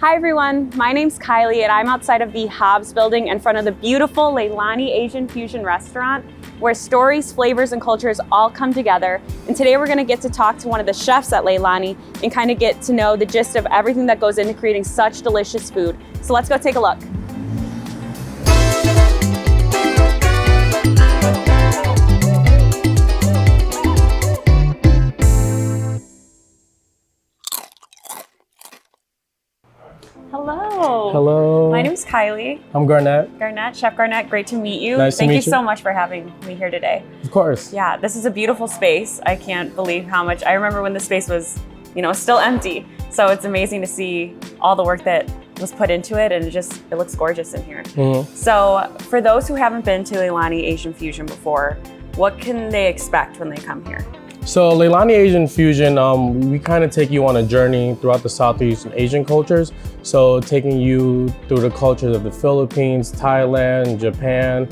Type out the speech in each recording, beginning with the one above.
Hi everyone, my name's Kylie and I'm outside of the Hobbs building in front of the beautiful Leilani Asian Fusion restaurant where stories, flavors, and cultures all come together. And today we're gonna get to talk to one of the chefs at Leilani and kind of get to know the gist of everything that goes into creating such delicious food. So let's go take a look. Hello. Hello. My name's Kylie. I'm Garnett. Chef Garnett, great to meet you. Nice to meet you. Thank you so much for having me here today. Of course. Yeah, this is a beautiful space. I can't believe how much, I remember when the space was, still empty. So it's amazing to see all the work that was put into it, and it looks gorgeous in here. Mm-hmm. So for those who haven't been to Leilani Asian Fusion before, what can they expect when they come here? So Leilani Asian Fusion, we kind of take you on a journey throughout the Southeast Asian cultures. So taking you through the cultures of the Philippines, Thailand, Japan,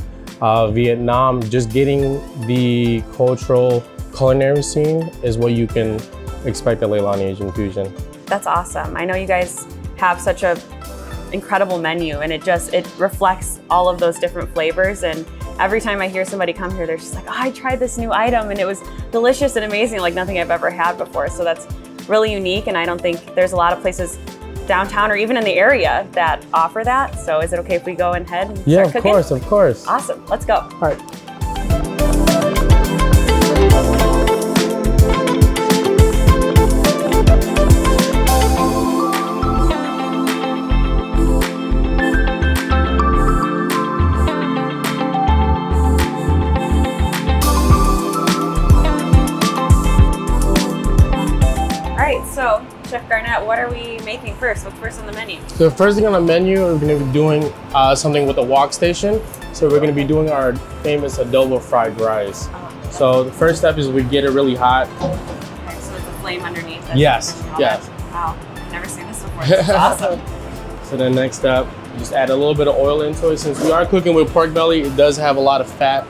Vietnam, just getting the cultural culinary scene is what you can expect at Leilani Asian Fusion. That's awesome. I know you guys have such a incredible menu, and it reflects all of those different flavors. And every time I hear somebody come here, they're just like, oh, I tried this new item and it was delicious and amazing, like nothing I've ever had before. So that's really unique, and I don't think there's a lot of places downtown or even in the area that offer that. So is it okay if we go ahead and start cooking? Yeah, of course. Awesome, let's go. All right. So, Chef Garnett, what are we making first? What's first on the menu? So the first thing on the menu, we're going to be doing something with a wok station. So we're going to be doing our famous adobo fried rice. Oh, so the first step is we get it really hot. Okay, so it's a flame underneath. Yes. Wow, I've never seen this before. This is awesome. So the next step, just add a little bit of oil into it. Since we are cooking with pork belly, it does have a lot of fat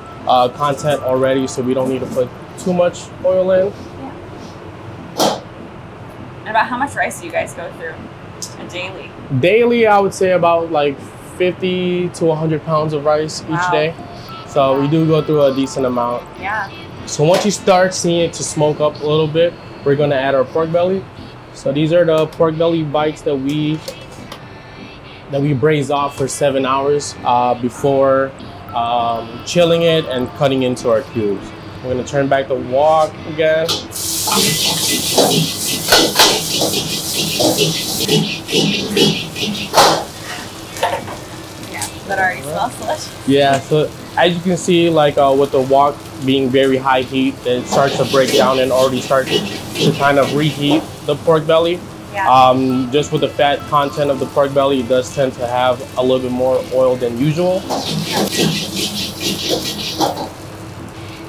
content already, so we don't need to put too much oil in. And about how much rice do you guys go through daily? Daily, I would say about like 50 to 100 pounds of rice each day. So we do go through a decent amount. Yeah. So once you start seeing it to smoke up a little bit, we're gonna add our pork belly. So these are the pork belly bites that we braise off for 7 hours before chilling it and cutting into our cubes. We're gonna turn back the wok again. Yeah, that already smells delicious. Yeah, so as you can see, like with the wok being very high heat, it starts to break down and already starts to kind of reheat the pork belly. Yeah. Just with the fat content of the pork belly, it does tend to have a little bit more oil than usual.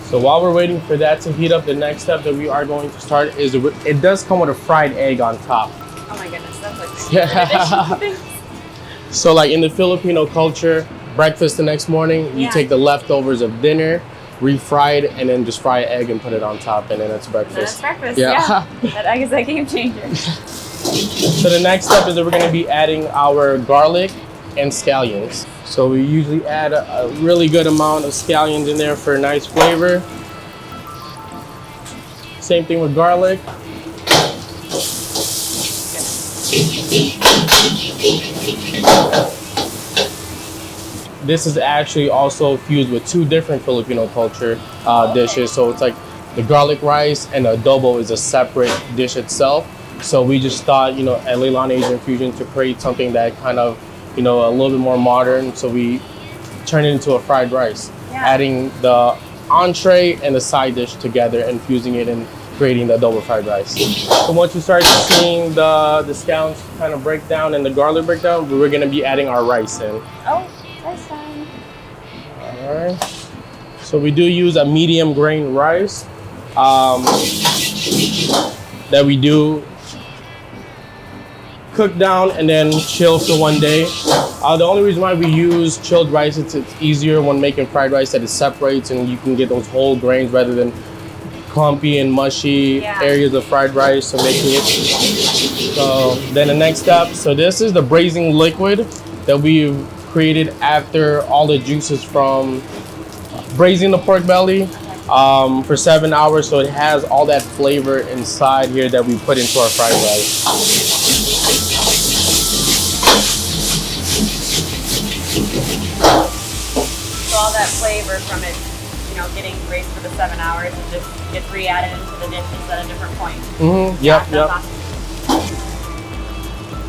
So while we're waiting for that to heat up, the next step that we are going to start is it does come with a fried egg on top. Oh my goodness, that's like Yeah. So like in the Filipino culture, breakfast the next morning, you take the leftovers of dinner, refry it, and then just fry an egg and put it on top, and then it's breakfast. That's breakfast, yeah. That egg is a game changer. So the next step is that we're going to be adding our garlic and scallions. So we usually add a really good amount of scallions in there for a nice flavor. Same thing with garlic. This is actually also fused with two different Filipino culture dishes. So it's like the garlic rice and the adobo is a separate dish itself. So we just thought, at Leilani Asian Fusion to create something that kind of, a little bit more modern. So we turned it into a fried rice, adding the entree and the side dish together and fusing it and creating the adobo fried rice. So once you start seeing the scallions kind of break down and the garlic break down, we're going to be adding our rice in. Oh, rice time. All right. So we do use a medium grain rice that we do cook down and then chill for 1 day. The only reason why we use chilled rice, it's easier when making fried rice that it separates and you can get those whole grains rather than clumpy and mushy areas of fried rice. So making it So then the next step, so this is the braising liquid that we've created after all the juices from braising the pork belly for 7 hours. So it has all that flavor inside here that we put into our fried rice. So all that flavor from it, you know, getting braised for the 7 hours, and just gets re-added into the dishes at a different point. Mm-hmm. Yeah, Yep. awesome.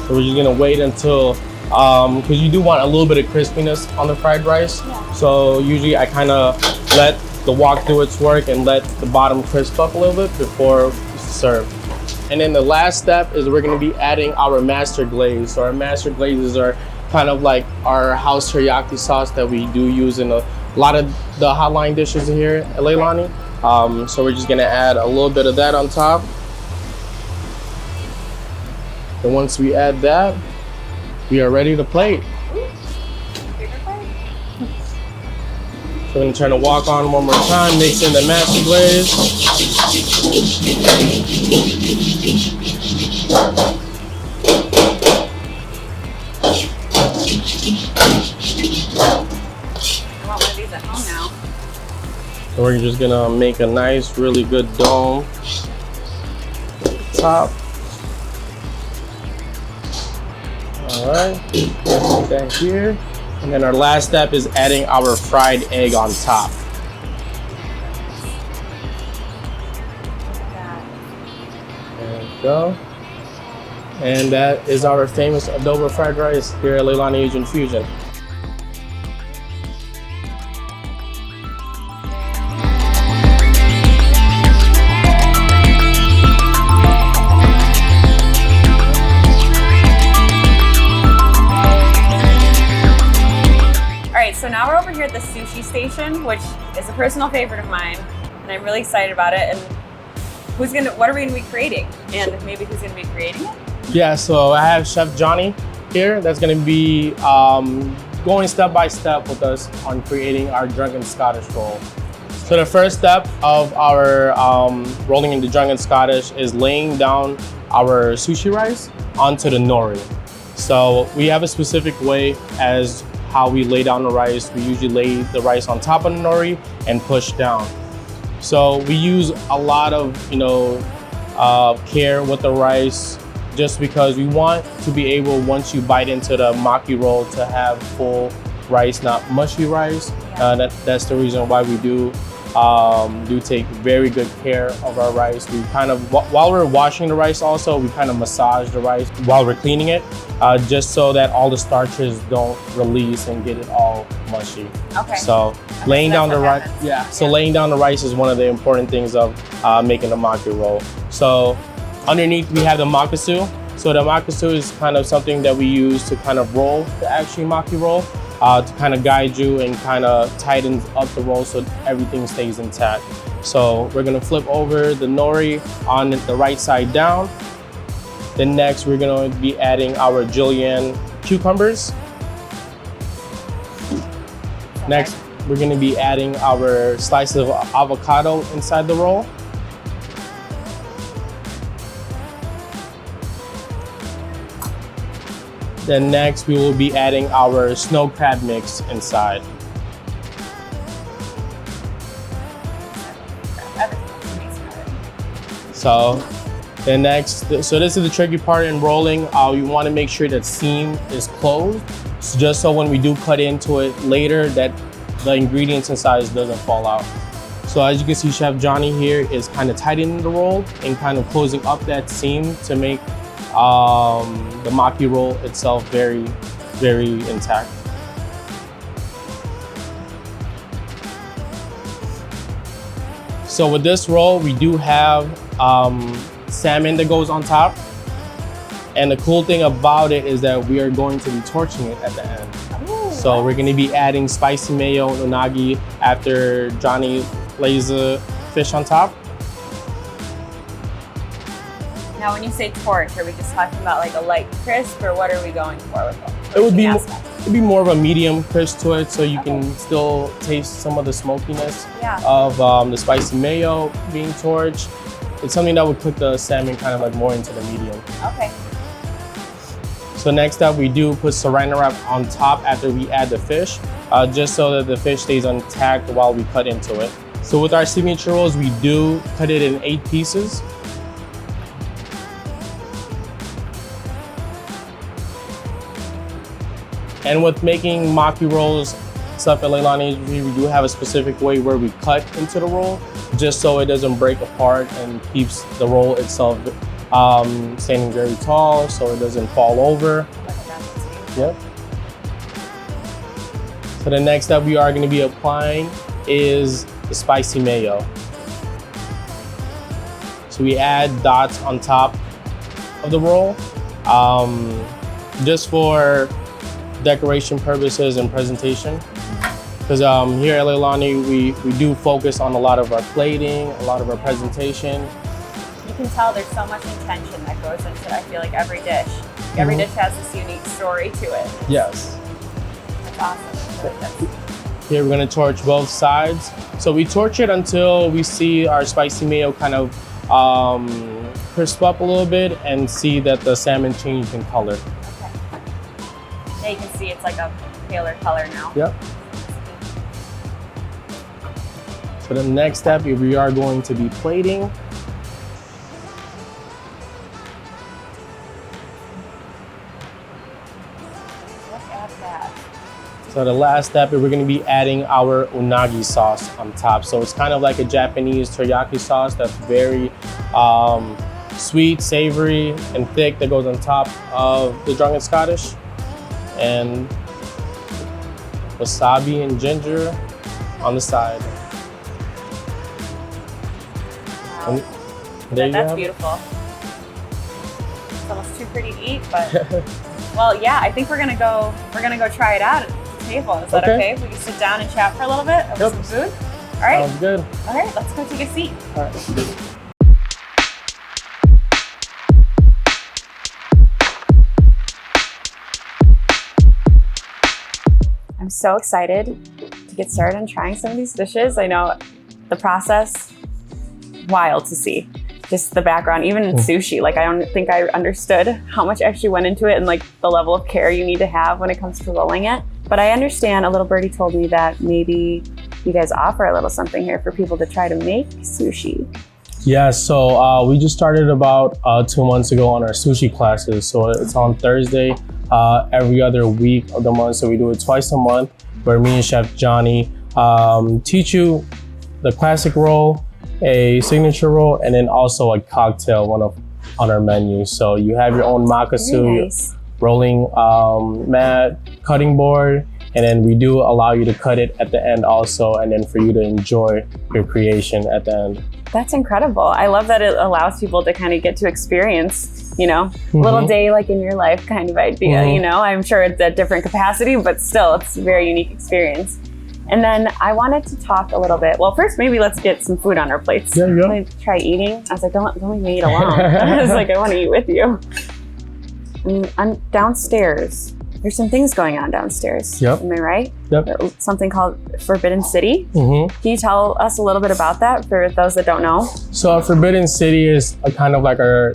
So we're just gonna wait until, because you do want a little bit of crispiness on the fried rice. Yeah. So usually I kind of let the wok do its work and let the bottom crisp up a little bit before we serve. And then the last step is we're gonna be adding our master glaze. So our master glazes are kind of like our house teriyaki sauce that we do use in a lot of the hotline dishes here at Leilani. So we're just gonna add a little bit of that on top. And once we add that, we are ready to plate. So we're gonna turn the wok on one more time, mix in the master glaze. I want one of these at home now. So we're just gonna make a nice, really good dome top. All right, put that here. And then our last step is adding our fried egg on top. There we go. And that is our famous adobo fried rice here at Leilani Asian Fusion. So now we're over here at the sushi station, which is a personal favorite of mine, and I'm really excited about it. And what are we gonna be creating? And maybe who's gonna be creating it? Yeah, so I have Chef Johnny here that's gonna be going step by step with us on creating our drunken Scottish roll. So the first step of our rolling into drunken Scottish is laying down our sushi rice onto the nori. So we have a specific way as how we lay down the rice. We usually lay the rice on top of the nori and push down. So we use a lot of, care with the rice, just because we want to be able, once you bite into the Maki Roll, to have full rice, not mushy rice. That's the reason why we do take very good care of our rice. We kind of, while we're washing the rice also, we kind of massage the rice while we're cleaning it, just so that all the starches don't release and get it all mushy. Okay. So laying down the rice, laying down the rice is one of the important things of making the Maki Roll. So underneath we have the makasu. So the makasu is kind of something that we use to kind of roll the actual Maki Roll, to kind of guide you and kind of tighten up the roll so everything stays intact. So we're gonna flip over the nori on the right side down. Then next we're gonna be adding our julienne cucumbers. Next we're gonna be adding our slices of avocado inside the roll. Then next we will be adding our snow crab mix inside. So then next, so this is the tricky part in rolling. You want to make sure that seam is closed, so just so when we do cut into it later, that the ingredients inside doesn't fall out. So as you can see, Chef Johnny here is kind of tightening the roll and kind of closing up that seam to make the Maki Roll itself very, very intact. So with this roll, we do have salmon that goes on top. And the cool thing about it is that we are going to be torching it at the end. Ooh, so we're gonna be adding spicy mayo and unagi after Johnny lays the fish on top. Now, when you say torch, are we just talking about like a light crisp, or what are we going for with it? It'd be more of a medium crisp to it, so you can still taste some of the smokiness of the spicy mayo being torched. It's something that would cook the salmon kind of like more into the medium. Okay. So next up, we do put saran wrap on top after we add the fish, just so that the fish stays intact while we cut into it. So with our signature rolls, we do cut it in 8 pieces. And with making Maki Rolls stuff at Leilani Asian Fusion, we do have a specific way where we cut into the roll, just so it doesn't break apart and keeps the roll itself standing very tall, so it doesn't fall over. Yep. So the next step we are going to be applying is the spicy mayo. So we add dots on top of the roll, just for decoration purposes and presentation. Because here at Leilani, we do focus on a lot of our plating, a lot of our presentation. You can tell there's so much intention that goes into it. I feel like every dish. Every dish has this unique story to it. Yes. That's awesome. Really good. Here we're gonna torch both sides. So we torch it until we see our spicy mayo kind of crisp up a little bit and see that the salmon changed in color. Okay. Yeah, you can see it's like a paler color now. Yep. So the next step, we are going to be plating. So the last step is we're going to be adding our unagi sauce on top. So it's kind of like a Japanese teriyaki sauce that's very sweet, savory, and thick that goes on top of the Drunken Scottish. And wasabi and ginger on the side. Wow. There That's beautiful. It's almost too pretty to eat, but well, yeah, I think we're gonna go try it out. Table. Is that okay? If we can sit down and chat for a little bit over some food? All right. Sounds good. All right, let's go take a seat. All right. I'm so excited to get started on trying some of these dishes. I know the process, wild to see. Just the background, even in sushi, like I don't think I understood how much actually went into it and like the level of care you need to have when it comes to rolling it. But I understand, a little birdie told me that maybe you guys offer a little something here for people to try to make sushi. Yeah, so we just started about 2 months ago on our sushi classes. So it's on Thursday, every other week of the month. So we do it twice a month, where me and Chef Johnny teach you the classic roll, a signature roll, and then also a cocktail on our menu. So you have your own makasu, Nice. rolling mat, cutting board, and then we do allow you to cut it at the end also, and then for you to enjoy your creation at the end. That's incredible. I love that it allows people to kind of get to experience, you know, a little day like in your life kind of idea, you know. I'm sure it's at different capacity, but still it's a very unique experience. And then I wanted to talk a little bit. Well, first, maybe let's get some food on our plates. Yeah, yeah. I try eating. I was like, don't leave me eat alone. I was like, I want to eat with you. And downstairs, there's some things going on downstairs. Yep. Am I right? Yep. Something called Forbidden City. Can you tell us a little bit about that for those that don't know? So Forbidden City is a kind of like our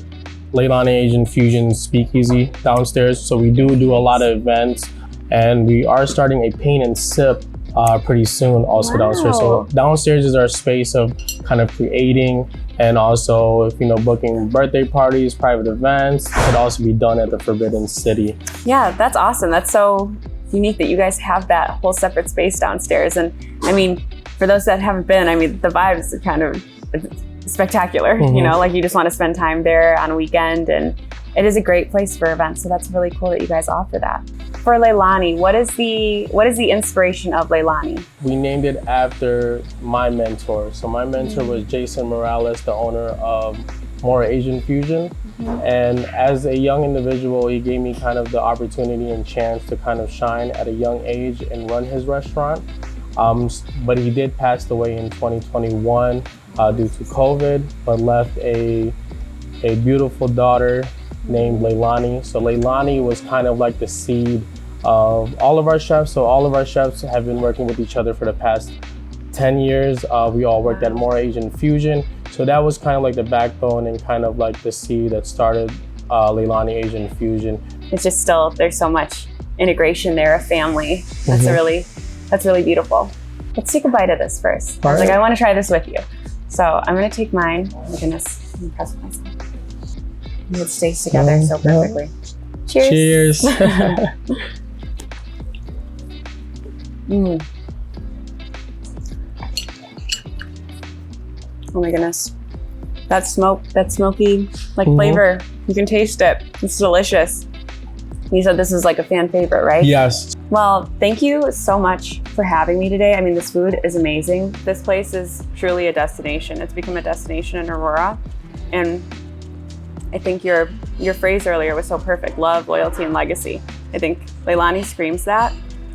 Leilani Asian Fusion speakeasy downstairs. So we do a lot of events, and we are starting a paint and sip pretty soon also downstairs. So downstairs is our space of kind of creating, and also if booking birthday parties, private events, it could also be done at the Forbidden City. Yeah, that's awesome. That's so unique that you guys have that whole separate space downstairs. And I mean, for those that haven't been, I mean, the vibes are kind of spectacular, you know, like you just want to spend time there on a weekend, and it is a great place for events. So that's really cool that you guys offer that. For Leilani, what is the inspiration of Leilani? We named it after my mentor. So my mentor was Jason Morales, the owner of Aurora Asian Fusion. And as a young individual, he gave me kind of the opportunity and chance to kind of shine at a young age and run his restaurant. But he did pass away in 2021 due to COVID, but left a beautiful daughter named Leilani. So Leilani was kind of like the seed of all of our chefs. So all of our chefs have been working with each other for the past 10 years. We all worked at Aurora Asian Fusion. So that was kind of like the backbone and kind of like the seed that started Leilani Asian Fusion. It's just still, there's so much integration there, a family. That's that's really beautiful. Let's take a bite of this first. I was like, I want to try this with you. So I'm gonna take mine. Oh my goodness, I'm impressed with myself. It stays together so perfectly. Cheers. Cheers. Oh my goodness. That smoky like flavor, you can taste it. It's delicious. You said this is like a fan favorite, right? Yes. Well, thank you so much for having me today. I mean, this food is amazing. This place is truly a destination. It's become a destination in Aurora. And I think your phrase earlier was so perfect. Love, loyalty, and legacy. I think Leilani screams that.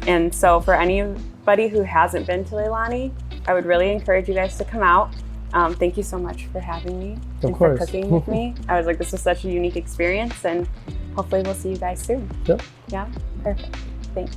And so for anybody who hasn't been to Leilani, I would really encourage you guys to come out. Thank you so much for having me and for cooking with me. I was like, this was such a unique experience, and hopefully we'll see you guys soon. Yep. Yeah, perfect. Thanks.